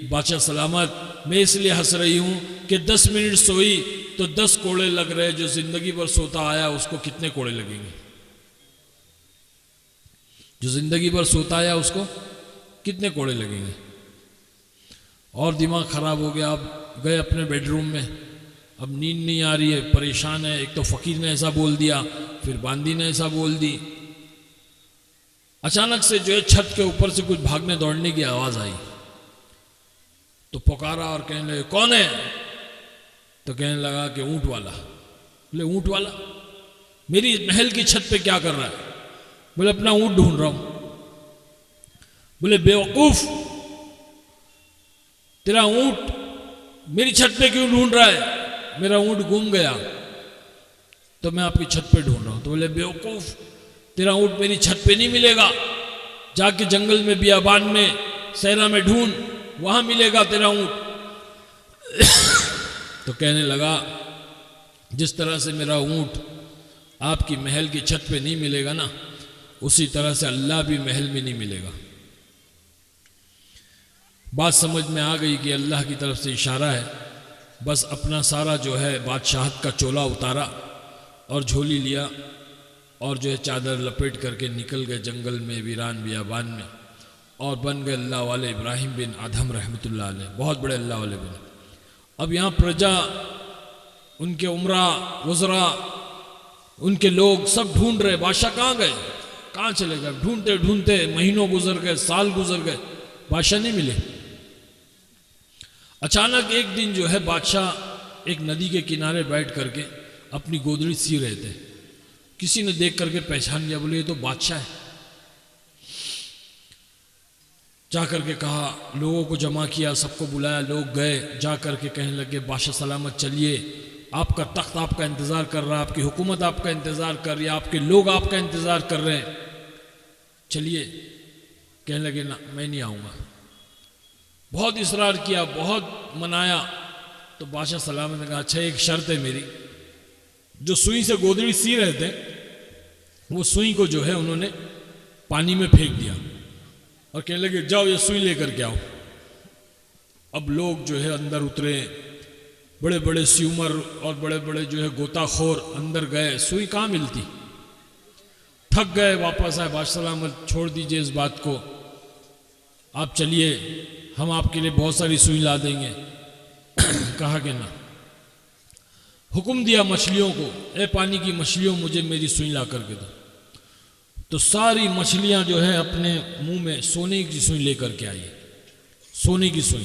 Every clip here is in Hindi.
बादशाह सलामत, मैं इसलिए हंस रही हूं कि 10 मिनट सोई तो 10 कोड़े लग रहे, जो जिंदगी भर सोता आया उसको कितने कोड़े लगेंगे? जो जिंदगी भर सोता आया उसको कितने कोड़े लगेंगे? और दिमाग खराब हो गया। अब गए अपने बेडरूम में, अब नींद नहीं आ रही है, परेशान है। एक तो फकीर ने ऐसा बोल दिया, फिर बांदी ने ऐसा बोल दी। अचानक से जो है छत के ऊपर से कुछ भागने दौड़ने की आवाज आई, तो पुकारा और कहने लगे कौन है? तो कहने लगा कि ऊंट वाला। बोले ऊंट वाला मेरी महल की छत पे क्या कर रहा है? बोले अपना ऊंट ढूंढ रहा हूं। बोले बेवकूफ, तेरा ऊंट मेरी छत पे क्यों ढूंढ रहा है? मेरा ऊंट गुम गया तो मैं आपकी छत पे ढूंढ रहा हूं। तो बोले बेवकूफ, तेरा ऊंट मेरी छत पे नहीं मिलेगा, जाके जंगल में बियाबान में सहरा में ढूंढ, वहां मिलेगा तेरा ऊंट। तो कहने लगा जिस तरह से मेरा ऊंट आपकी महल की छत पे नहीं मिलेगा ना, उसी तरह से अल्लाह भी महल में नहीं मिलेगा। बात समझ में आ गई कि अल्लाह की तरफ से इशारा है। बस अपना सारा जो है बादशाहत का चोला उतारा और झोली लिया और जो है चादर लपेट करके निकल गए जंगल में, वीरान बियाबान में, और बन गए अल्लाह वाले इब्राहिम बिन अदहम रहमतुल्लाह अलैह, बहुत बड़े अल्लाह वाले बने। अब यहाँ प्रजा, उनके उमरा वज़रा, उनके लोग सब ढूंढ रहे बादशाह कहाँ गए, कहाँ चले गए। ढूंढते ढूंढते महीनों गुजर गए, साल गुजर गए, बादशाह नहीं मिले। अचानक एक दिन जो है बादशाह एक नदी के किनारे बैठ करके अपनी गोदड़ी सी रहे थे। किसी ने देख करके पहचान लिया, बोले ये तो बादशाह है। जा करके कहा, लोगों को जमा किया, सबको बुलाया, लोग गए, जा करके कहने लगे बादशाह सलामत चलिए, आपका तख्त आपका इंतजार कर रहा है, आपकी हुकूमत आपका इंतजार कर रही है, आपके लोग आपका इंतजार कर रहे हैं, चलिए। कहने लगे ना मैं नहीं आऊंगा। बहुत इसरार किया, बहुत मनाया, तो बादशाह सलामत ने कहा अच्छा एक शर्त है मेरी। जो सुई से गोदड़ी सी रहे थे वो सुई को जो है उन्होंने पानी में फेंक दिया और कहने लगे जाओ ये सुई लेकर के आओ। अब लोग जो है अंदर उतरे, बड़े बड़े स्यूमर और बड़े बड़े जो है गोताखोर अंदर गए, सुई कहाँ मिलती, थक गए, वापस आए। बादशाह सलामत छोड़ दीजिए इस बात को, आप चलिए, हम आपके लिए बहुत सारी सुई ला देंगे। कहा कि ना, हुक्म दिया मछलियों को, ए पानी की मछलियों मुझे मेरी सुई ला करके दो। तो सारी मछलियां जो है अपने मुंह में सोने की सुई लेकर के आई, सोने की सुई।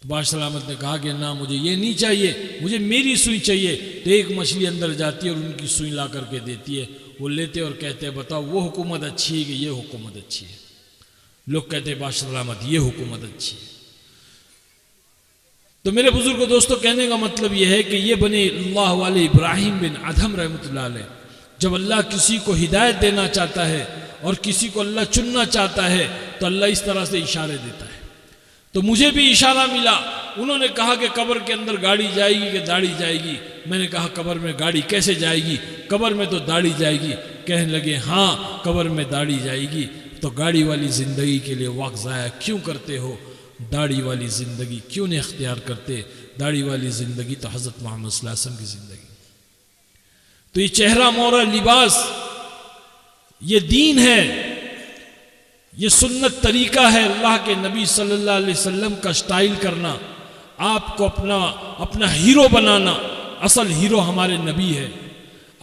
तो बादशाह सलामत ने कहा कि ना मुझे ये नहीं चाहिए, मुझे मेरी सुई चाहिए। तो एक मछली अंदर जाती है और उनकी सुई ला करके देती है, वो लेते और कहते हैं बताओ वो हुकूमत अच्छी है कि ये हुकूमत अच्छी है? लोग कहते हैं बादशाह सलामत ये हुकूमत अच्छी है। तो मेरे बुजुर्ग दोस्तों, कहने का मतलब यह है कि ये बने अल्लाह वाले इब्राहिम बिन अदहम रहमतुल्लाह अलैह, जब अल्लाह किसी को हिदायत देना चाहता है और किसी को अल्लाह चुनना चाहता है तो अल्लाह इस तरह से इशारे देता है। तो मुझे भी इशारा मिला, उन्होंने कहा कि कब्र के अंदर गाड़ी जाएगी कि दाढ़ी जाएगी? मैंने कहा कब्र में गाड़ी कैसे जाएगी, कब्र में तो दाढ़ी जाएगी। कहने लगे हाँ कब्र में दाढ़ी जाएगी, तो गाड़ी वाली जिंदगी के लिए वक्त ज़ाया क्यों करते हो, दाढ़ी वाली जिंदगी क्यों नहीं अख्तियार करते? दाढ़ी वाली जिंदगी तो हजरत मोहम्मद सल्लल्लाहु अलैहि वसल्लम की जिंदगी। तो ये चेहरा मोहरा लिबास, ये दीन है, ये सुन्नत तरीका है अल्लाह के नबी सल्लल्लाहु अलैहि वसल्लम का स्टाइल करना, आपको अपना हीरो बनाना। असल हीरो हमारे नबी है।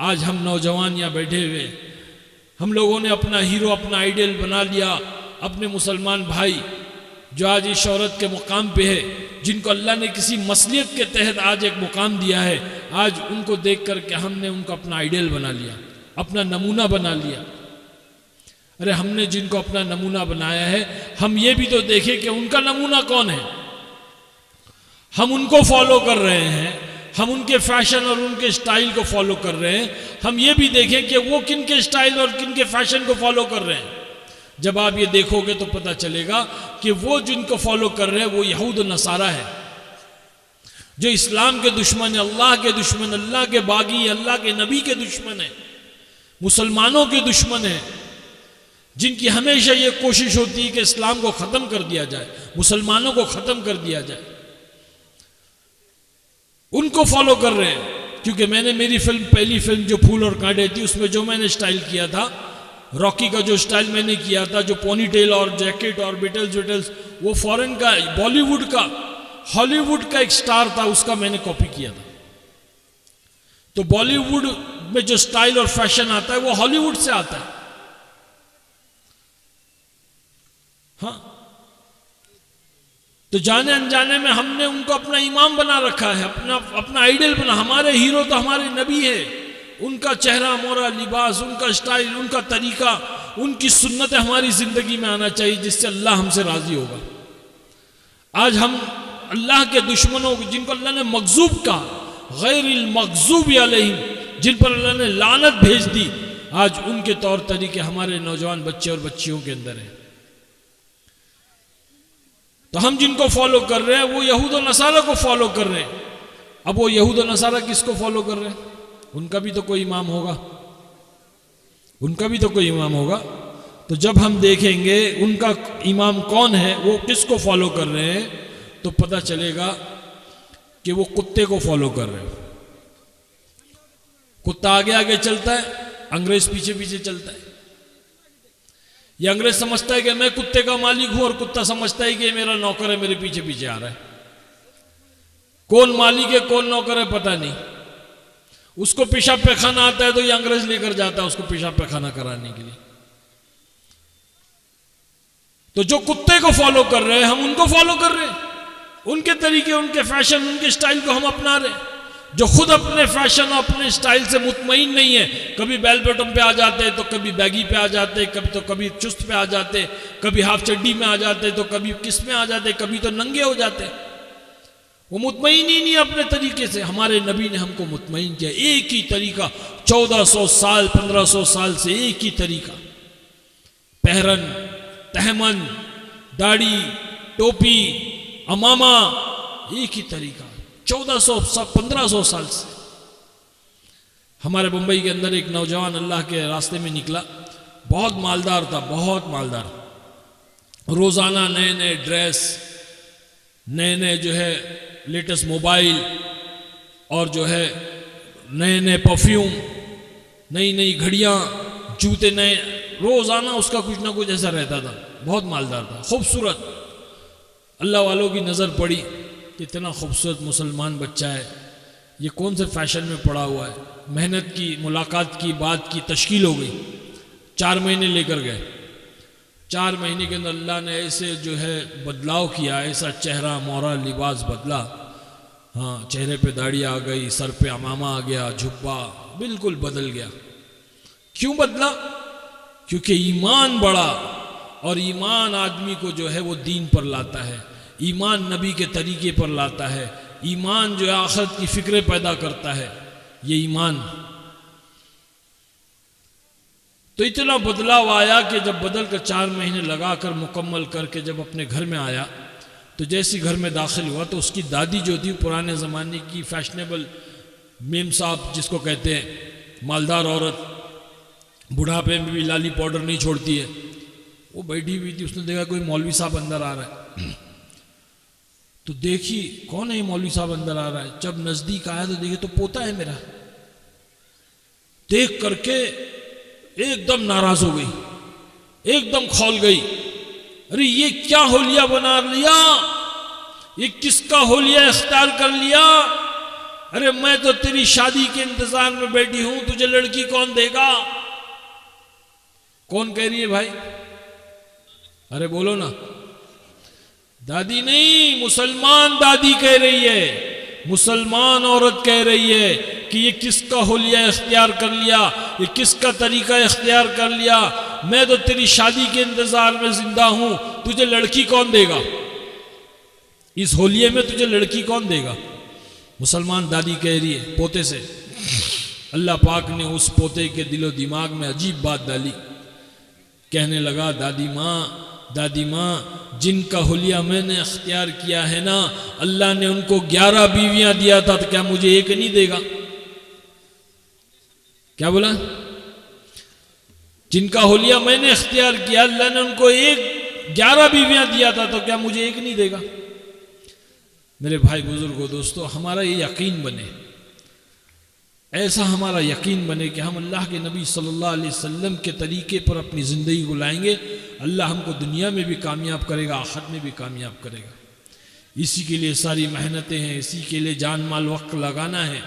आज हम नौजवान यहाँ बैठे हुए, हम लोगों ने अपना हीरो, अपना आइडियल बना लिया। अपने मुसलमान भाई जो आज इस शौहरत के मुकाम पे है, जिनको अल्लाह ने किसी मसलियत के तहत आज एक मुकाम दिया है, आज उनको देख करके हमने उनको अपना आइडियल बना लिया, अपना नमूना बना लिया। अरे हमने जिनको अपना नमूना बनाया है, हम ये भी तो देखें कि उनका नमूना कौन है। हम उनको फॉलो कर रहे हैं, हम उनके फैशन और उनके स्टाइल को फॉलो कर रहे हैं। हम ये भी देखें कि वो किन के स्टाइल और किन के फैशन को फॉलो कर रहे हैं। जब आप ये देखोगे तो पता चलेगा कि वो जिनको फॉलो कर रहे हैं वो यहूद नसारा है, जो इस्लाम के दुश्मन है, अल्लाह के दुश्मन, अल्लाह के बागी, अल्लाह के नबी के दुश्मन है, मुसलमानों के दुश्मन है। जिनकी हमेशा ये कोशिश होती है कि इस्लाम को ख़त्म कर दिया जाए, मुसलमानों को ख़त्म कर दिया जाए, उनको फॉलो कर रहे हैं। क्योंकि मैंने मेरी फिल्म, पहली फिल्म जो फूल और कांटे थी, उसमें जो मैंने स्टाइल किया था, रॉकी का जो स्टाइल मैंने किया था, जो पोनी टेल और जैकेट और बिटल्स विटल्स, वो फॉरेन का, बॉलीवुड का, हॉलीवुड का एक स्टार था, उसका मैंने कॉपी किया था। तो बॉलीवुड में जो स्टाइल और फैशन आता है वो हॉलीवुड से आता है। हाँ, तो जाने अनजाने में हमने उनको अपना इमाम बना रखा है, अपना आइडल बना। हमारे हीरो तो हमारे नबी है, उनका चेहरा मोहरा, लिबास, उनका स्टाइल, उनका तरीका, उनकी सुन्नतें हमारी जिंदगी में आना चाहिए, जिससे अल्लाह हमसे राजी होगा। आज हम अल्लाह के दुश्मनों, जिनको अल्लाह ने मगजूब कहा, गैरिल मगजूब अलैहिम, जिन पर अल्लाह ने लानत भेज दी, आज उनके तौर तरीके हमारे नौजवान बच्चे और बच्चियों के अंदर है। तो हम जिनको फॉलो कर रहे हैं वो यहूद और नसारा को फॉलो कर रहे हैं। अब वो यहूद और नसारा किसको फॉलो कर रहे हैं? उनका भी तो कोई इमाम होगा, उनका भी तो कोई इमाम होगा। तो जब हम देखेंगे उनका इमाम कौन है, वो किसको फॉलो कर रहे हैं, तो पता चलेगा कि वो कुत्ते को फॉलो कर रहे हैं। कुत्ता आगे आगे चलता है, अंग्रेज पीछे पीछे चलता है। ये अंग्रेज समझता है कि मैं कुत्ते का मालिक हूं, और कुत्ता समझता है कि मेरा नौकर है, मेरे पीछे पीछे आ रहा है। कौन मालिक है कौन नौकर है पता नहीं। उसको पेशाब पैखाना आता है तो ये अंग्रेज लेकर जाता है उसको पेशाब पैखाना कराने के लिए। तो जो कुत्ते को फॉलो कर रहे हैं हम उनको फॉलो कर रहे हैं, उनके तरीके, उनके फैशन, उनके स्टाइल को हम अपना रहे हैं। जो खुद अपने फैशन और अपने स्टाइल से मुतमईन नहीं है, कभी बेल बॉटम पे आ जाते हैं, तो कभी बैगी पे आ जाते हैं, कभी चुस्त पे आ जाते, कभी हाफ चड्डी में आ जाते, तो कभी किस में आ जाते, कभी तो नंगे हो जाते। वो मुतमईन ही नहीं अपने तरीके से। हमारे नबी ने हमको मुतमईन किया, एक ही तरीका, 1400 साल 1500 साल से एक ही तरीका, पहरन, तहमन, दाढ़ी, टोपी, अमामा, एक ही तरीका, 1500 साल से। हमारे मुंबई के अंदर एक नौजवान अल्लाह के रास्ते में निकला, बहुत मालदार था, बहुत मालदार। रोजाना नए नए ड्रेस, नए नए जो है लेटेस्ट मोबाइल, और जो है नए नए परफ्यूम, नई नई घड़ियां, जूते नए, रोजाना उसका कुछ ना कुछ ऐसा रहता था। बहुत मालदार था, खूबसूरत। अल्लाह वालों की नज़र पड़ी, इतना खूबसूरत मुसलमान बच्चा है, ये कौन से फैशन में पड़ा हुआ है। मेहनत की, मुलाकात की, बात की, तश्कील हो गई। 4 महीने लेकर गए। 4 महीने के अंदर अल्लाह ने ऐसे जो है बदलाव किया, ऐसा चेहरा मोहरा लिबास बदला। हाँ, चेहरे पे दाढ़ी आ गई, सर पे अमामा आ गया, झुब्बा बिल्कुल बदल गया। क्यों बदला? क्योंकि ईमान बढ़ा, और ईमान आदमी को जो है वो दीन पर लाता है, ईमान नबी के तरीके पर लाता है, ईमान जो है आखिरत की फिक्रें पैदा करता है। ये ईमान, तो इतना बदलाव आया कि जब बदल कर 4 महीने लगाकर मुकम्मल करके जब अपने घर में आया, तो जैसी घर में दाखिल हुआ तो उसकी दादी जो थी, पुराने ज़माने की फैशनेबल मेम साहब जिसको कहते हैं, मालदार औरत, बुढ़ापे में भी लाली पाउडर नहीं छोड़ती है, वो बैठी हुई थी। उसने देखा कोई मौलवी साहब अंदर आ रहा है, तो देखी कौन है ये मौलवी साहब अंदर आ रहा है। जब नजदीक आया तो देखे तो पोता है मेरा। देख करके एकदम नाराज हो गई, एकदम खौल गई। अरे ये क्या होलिया बना लिया, ये किसका होलिया इख्तियार कर लिया? अरे मैं तो तेरी शादी के इंतजार में बैठी हूं, तुझे लड़की कौन देगा? कौन कह रही है भाई? अरे बोलो ना। दादी नहीं, मुसलमान दादी कह रही है, मुसलमान औरत कह रही है कि ये किसका होलिया इख्तियार कर लिया, ये किसका तरीका इख्तियार कर लिया? मैं तो तेरी शादी के इंतजार में जिंदा हूं, तुझे लड़की कौन देगा? इस होलिये में तुझे लड़की कौन देगा? मुसलमान दादी कह रही है पोते से। अल्लाह पाक ने उस पोते के दिलो दिमाग में अजीब बात डाली। कहने लगा, दादी माँ, जिनका हुलिया मैंने अख्तियार किया है ना, अल्लाह ने उनको 11 बीवियां दिया था, तो क्या मुझे एक नहीं देगा? क्या बोला? जिनका हुलिया मैंने इख्तियार किया, अल्लाह ने उनको 11 बीवियां दिया था, तो क्या मुझे एक नहीं देगा? मेरे भाई बुजुर्गों, दोस्तों, हमारा ये यकीन बने, ऐसा हमारा यकीन बने कि हम अल्लाह के नबी सल्लल्लाहु अलैहि वसल्लम के तरीके पर अपनी ज़िंदगी को लाएंगे, अल्लाह हमको दुनिया में भी कामयाब करेगा, आखिरत में भी कामयाब करेगा। इसी के लिए सारी मेहनतें हैं, इसी के लिए जान माल वक्त लगाना है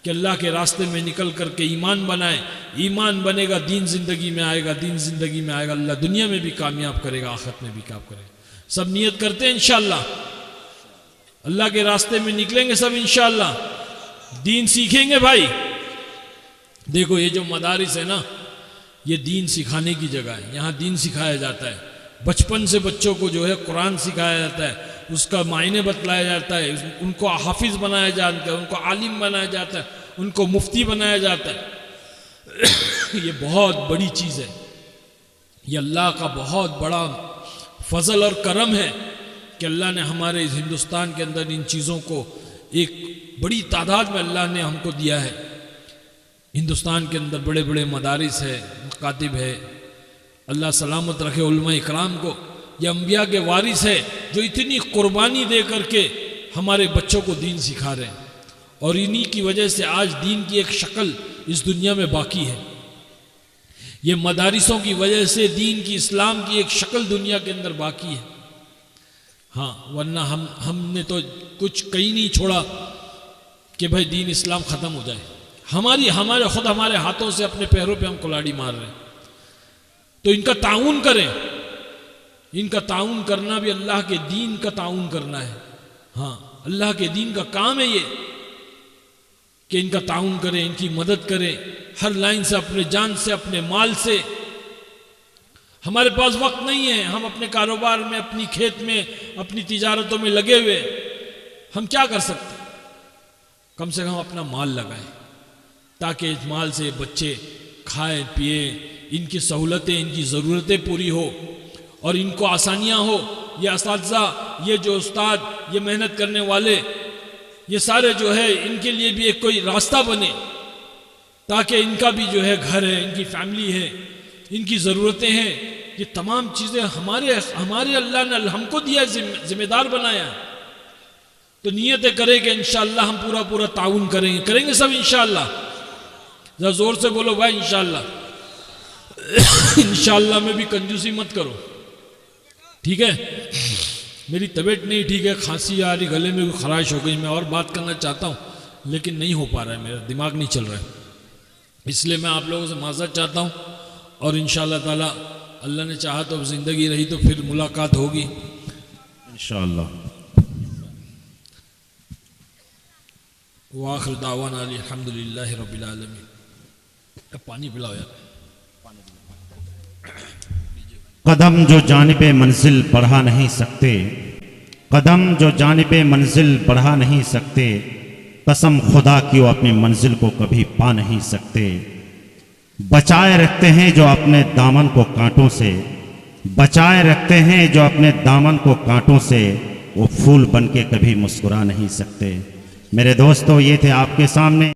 कि अल्लाह के रास्ते में निकल करके ईमान बनाए। ईमान बनेगा, दीन ज़िंदगी में आएगा, दीन ज़िंदगी में आएगा, अल्लाह दुनिया में भी कामयाब करेगा, आखिरत में भी काम करेगा। सब नियत करते हैं इंशाअल्लाह, अल्लाह के रास्ते में निकलेंगे सब इंशाअल्लाह, दीन सीखेंगे। भाई देखो, ये जो मदारिस है ना, ये दीन सिखाने की जगह है, यहाँ दीन सिखाया जाता है। बचपन से बच्चों को जो है कुरान सिखाया जाता है, उसका मायने बतलाया जाता है, उनको हाफिज बनाया जाता है, उनको आलिम बनाया जाता है, उनको मुफ्ती बनाया जाता है। ये बहुत बड़ी चीज़ है, ये अल्लाह का बहुत बड़ा फजल और करम है कि अल्लाह ने हमारे इस हिंदुस्तान के अंदर इन चीज़ों को एक बड़ी तादाद में अल्लाह ने हमको दिया है। हिंदुस्तान के अंदर बड़े बड़े मदारिस है, मकातिब है, अल्लाह सलामत रखे उलमा इकराम को। ये अम्बिया के वारिस है जो इतनी कुर्बानी दे करके हमारे बच्चों को दीन सिखा रहे हैं, और इन्हीं की वजह से आज दीन की एक शक्ल इस दुनिया में बाकी है। ये मदारिसों की वजह से दीन की, इस्लाम की एक शक्ल दुनिया के अंदर बाकी है। हाँ, वरना हमने तो कुछ कहीं नहीं छोड़ा कि भाई दीन इस्लाम ख़त्म हो जाए। हमारे हाथों से अपने पैरों पे हम कुल्हाड़ी मार रहे हैं। तो इनका ताउन करें, इनका ताउन करना भी अल्लाह के दीन का ताउन करना है। हाँ, अल्लाह के दीन का काम है ये कि इनका ताउन करें, इनकी मदद करें हर लाइन से, अपने जान से, अपने माल से। हमारे पास वक्त नहीं है, हम अपने कारोबार में, अपनी खेत में, अपनी तिजारतों में लगे हुए, हम क्या कर सकते? कम से कम अपना माल लगाएं ताकि इस माल से बच्चे खाएं पिए, इनकी सहूलतें, इनकी ज़रूरतें पूरी हो और इनको आसानियाँ हो। ये असातिज़ा, ये जो उस्ताद, ये मेहनत करने वाले, ये सारे जो है, इनके लिए भी एक कोई रास्ता बने ताकि इनका भी जो है घर है, इनकी फैमिली है, इनकी ज़रूरतें हैं। ये तमाम चीज़ें हमारे अल्लाह ने हमको दिया, जिम्मेदार बनाया है। तो नियतें करें कि इंशाअल्लाह हम पूरा ताउन करेंगे सब इंशाअल्लाह। जरा जोर से बोलो भाई इंशाअल्लाह। इंशाअल्लाह में भी कंजूसी मत करो, ठीक है? मेरी तबीयत नहीं ठीक है, खांसी आ रही, गले में खराश हो गई, मैं और बात करना चाहता हूँ लेकिन नहीं हो पा रहा है, मेरा दिमाग नहीं चल रहा है, इसलिए मैं आप लोगों से माज़रत चाहता हूँ। और इंशाअल्लाह ताला अल्लाह ने चाहा तो ज़िंदगी रही तो फिर मुलाकात होगी इंशाअल्लाह। वाखिर दावाना अल्हम्दुलिल्लाहि रब्बिल आलमीन। पानी पिलाओ यार। कदम जो जानिबे मंजिल बढ़ा नहीं सकते, कदम जो जानिबे मंजिल बढ़ा नहीं सकते, कसम खुदा की वो अपनी मंजिल को कभी पा नहीं सकते। बचाए रखते हैं जो अपने दामन को कांटों से, बचाए रखते हैं जो अपने दामन को कांटों से, वो फूल बनके कभी मुस्कुरा नहीं सकते। मेरे दोस्तों, ये थे आपके सामने